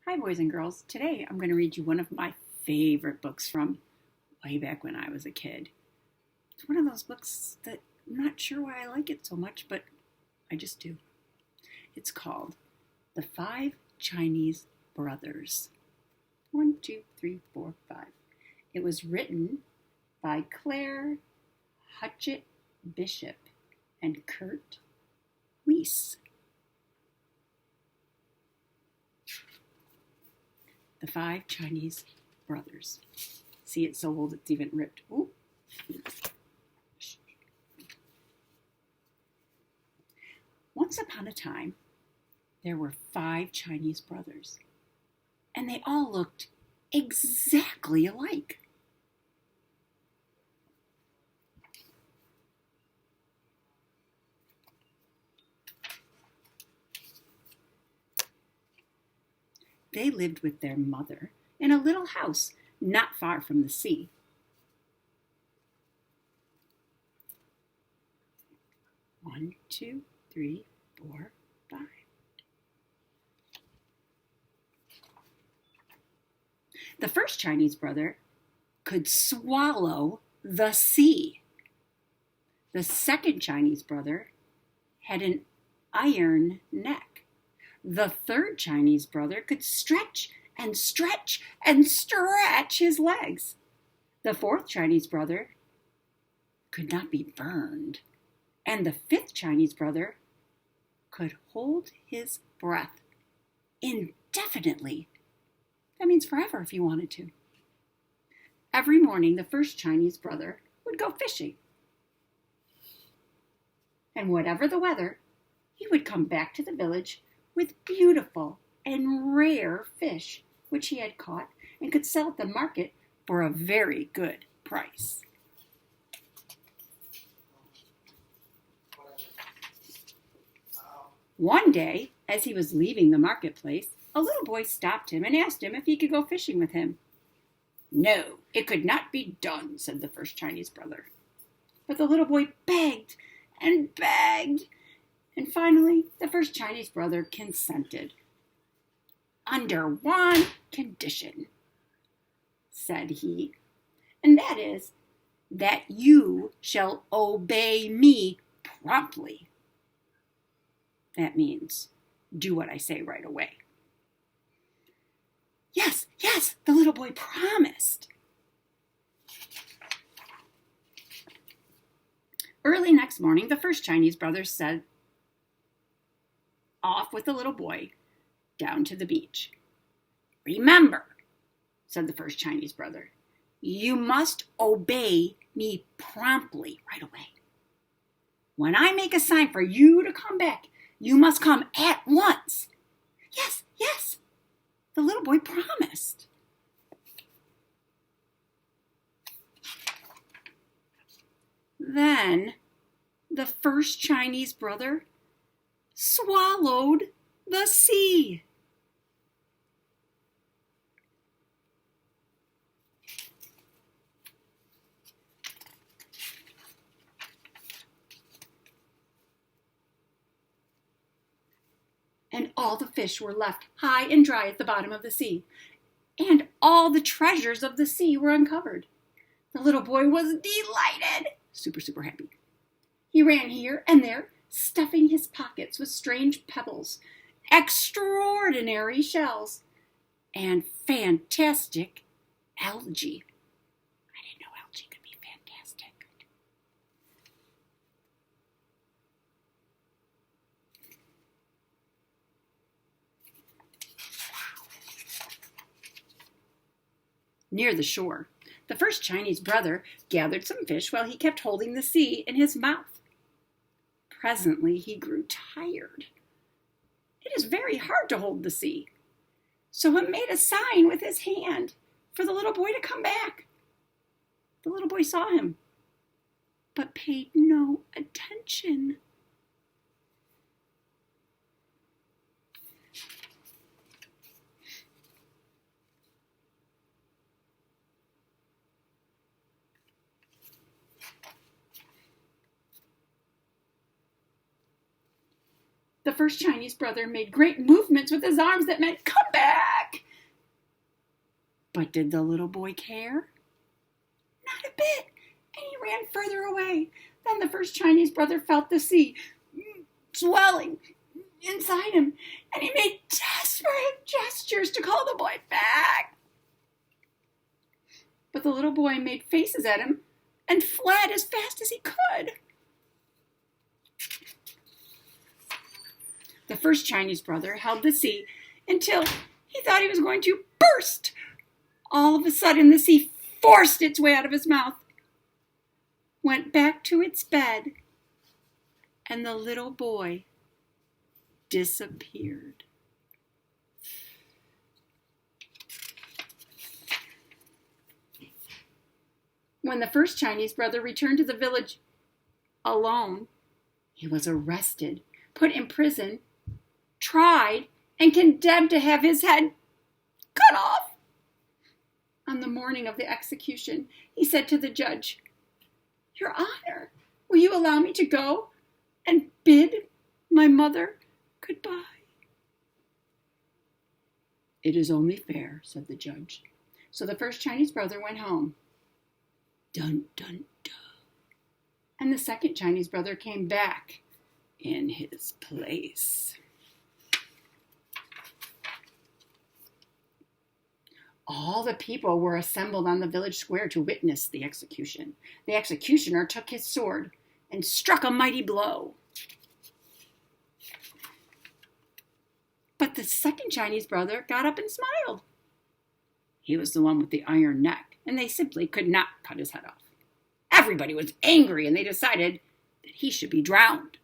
Hi, boys and girls. Today I'm going to read you one of my favorite books from way back when I was a kid. It's one of those books that I'm not sure why I like it so much, but I just do. It's called The Five Chinese Brothers. 1, 2, 3, 4, 5. It was written by Claire Hutchett Bishop and Kurt Weiss. The Five Chinese Brothers. See, it's so old it's even ripped. Ooh. Once upon a time, there were 5 Chinese brothers, and they all looked exactly alike. They lived with their mother in a little house not far from the sea. One, 2, 3, 4, 5. The first Chinese brother could swallow the sea. The second Chinese brother had an iron neck. The third Chinese brother could stretch and stretch and stretch his legs. The fourth Chinese brother could not be burned. And the fifth Chinese brother could hold his breath indefinitely. That means forever if you wanted to. Every morning, the first Chinese brother would go fishing. And whatever the weather, he would come back to the village with beautiful and rare fish, which he had caught and could sell at the market for a very good price. One day, as he was leaving the marketplace, a little boy stopped him and asked him if he could go fishing with him. "No, it could not be done," said the first Chinese brother. But the little boy begged and begged, and finally the first Chinese brother consented. "Under one condition," said he, "and that is that you shall obey me promptly." That means do what I say right away. Yes, yes, the little boy promised. Early next morning, the first Chinese brother set off with the little boy down to the beach. "Remember," said the first Chinese brother, "you must obey me promptly right away. When I make a sign for you to come back, you must come at once." Yes, yes, the little boy promised. Then the first Chinese brother swallowed the sea. And all the fish were left high and dry at the bottom of the sea. And all the treasures of the sea were uncovered. The little boy was delighted, super, super happy. He ran here and there, stuffing his pockets with strange pebbles, extraordinary shells, and fantastic algae. I didn't know algae could be fantastic. Near the shore, the first Chinese brother gathered some fish while he kept holding the sea in his mouth. Presently, he grew tired. It is very hard to hold the sea. So he made a sign with his hand for the little boy to come back. The little boy saw him, but paid no attention. The first Chinese brother made great movements with his arms that meant, "Come back! But did the little boy care? Not a bit, and he ran further away. Then the first Chinese brother felt the sea swelling inside him, and he made desperate gestures to call the boy back. But the little boy made faces at him and fled as fast as he could. The first Chinese brother held the sea until he thought he was going to burst. All of a sudden, the sea forced its way out of his mouth, went back to its bed, and the little boy disappeared. When the first Chinese brother returned to the village alone, he was arrested, put in prison, tried, and condemned to have his head cut off. On the morning of the execution, he said to the judge, "Your Honor, will you allow me to go and bid my mother goodbye?" "It is only fair," said the judge. So the first Chinese brother went home. Dun, dun, dun. And the second Chinese brother came back in his place. All the people were assembled on the village square to witness the execution. The executioner took his sword and struck a mighty blow. But the second Chinese brother got up and smiled. He was the one with the iron neck, and they simply could not cut his head off. Everybody was angry, and they decided that he should be drowned.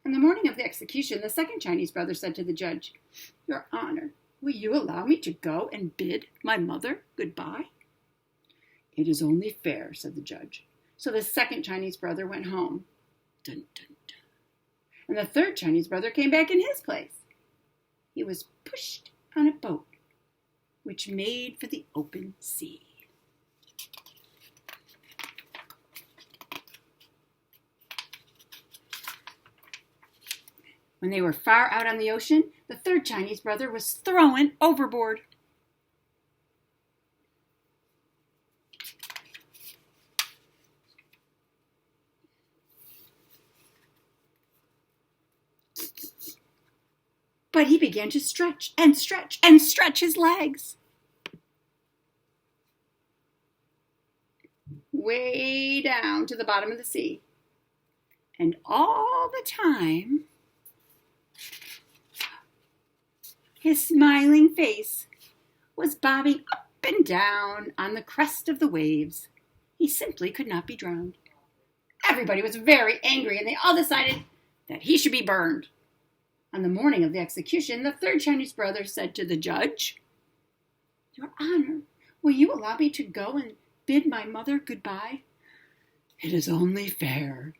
On the morning of the execution, the second Chinese brother said to the judge, "Your Honor, will you allow me to go and bid my mother goodbye?" "It is only fair," said the judge. So the second Chinese brother went home. Dun, dun, dun. And the third Chinese brother came back in his place. He was pushed on a boat, which made for the open sea. When they were far out on the ocean, the third Chinese brother was thrown overboard. But he began to stretch and stretch and stretch his legs. Way down to the bottom of the sea. And all the time, his smiling face was bobbing up and down on the crest of the waves. He simply could not be drowned. Everybody was very angry, and they all decided that he should be burned. On the morning of the execution, the third Chinese brother said to the judge, "Your Honor, will you allow me to go and bid my mother goodbye?" "It is only fair,"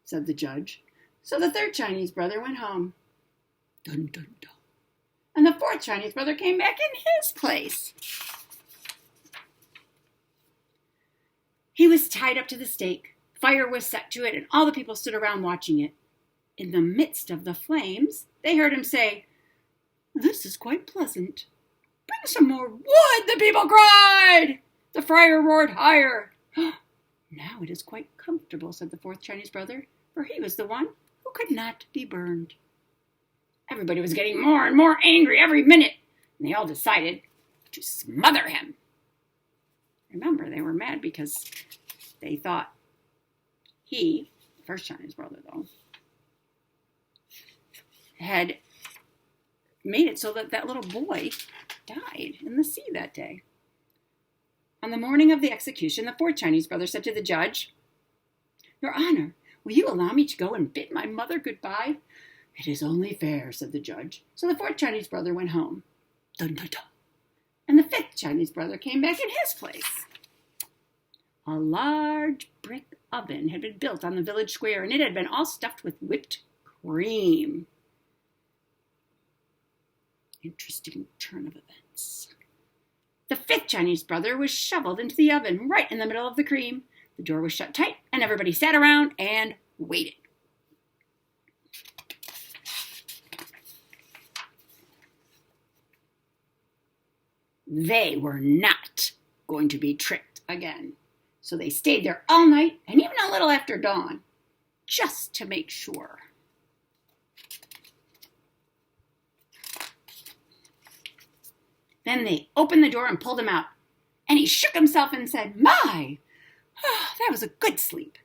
said the judge. So the third Chinese brother went home. Dun, dun, dun. And the fourth Chinese brother came back in his place. He was tied up to the stake. Fire was set to it, and all the people stood around watching it. In the midst of the flames, they heard him say, "This is quite pleasant." "Bring some more wood," the people cried. The friar roared higher. "Now it is quite comfortable," said the fourth Chinese brother, for he was the one who could not be burned. Everybody was getting more and more angry every minute, and they all decided to smother him. Remember, they were mad because they thought he, the first Chinese brother though, had made it so that that little boy died in the sea that day. On the morning of the execution, the fourth Chinese brother said to the judge, "Your Honor, will you allow me to go and bid my mother goodbye?" "It is only fair," said the judge. So the fourth Chinese brother went home. Dun, dun, dun. And the fifth Chinese brother came back in his place. A large brick oven had been built on the village square, and it had been all stuffed with whipped cream. Interesting turn of events. The fifth Chinese brother was shoveled into the oven right in the middle of the cream. The door was shut tight, and everybody sat around and waited. They were not going to be tricked again. So they stayed there all night and even a little after dawn, just to make sure. Then they opened the door and pulled him out. And he shook himself and said, "My, that was a good sleep."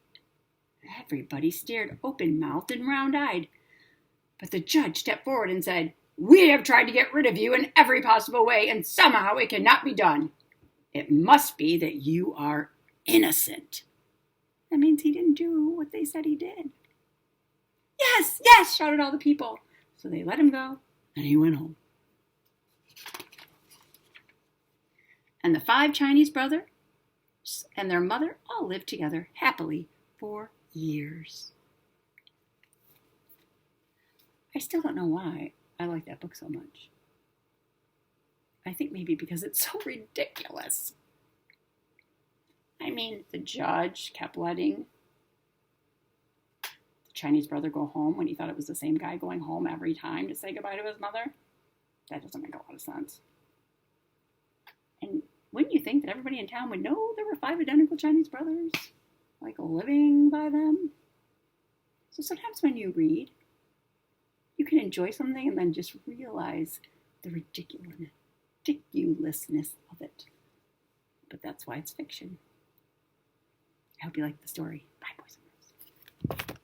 Everybody stared open-mouthed and round-eyed. But the judge stepped forward and said, "We have tried to get rid of you in every possible way, and somehow it cannot be done. It must be that you are innocent." That means he didn't do what they said he did. "Yes, yes," shouted all the people. So they let him go, and he went home. And the 5 Chinese brothers and their mother all lived together happily for years. I still don't know why I like that book so much. I think maybe because it's so ridiculous. I mean, the judge kept letting the Chinese brother go home when he thought it was the same guy going home every time to say goodbye to his mother. That doesn't make a lot of sense. And wouldn't you think that everybody in town would know there were 5 identical Chinese brothers, like living by them? So sometimes when you read, you can enjoy something and then just realize the ridiculousness of it. But that's why it's fiction. I hope you liked the story. Bye, boys and girls.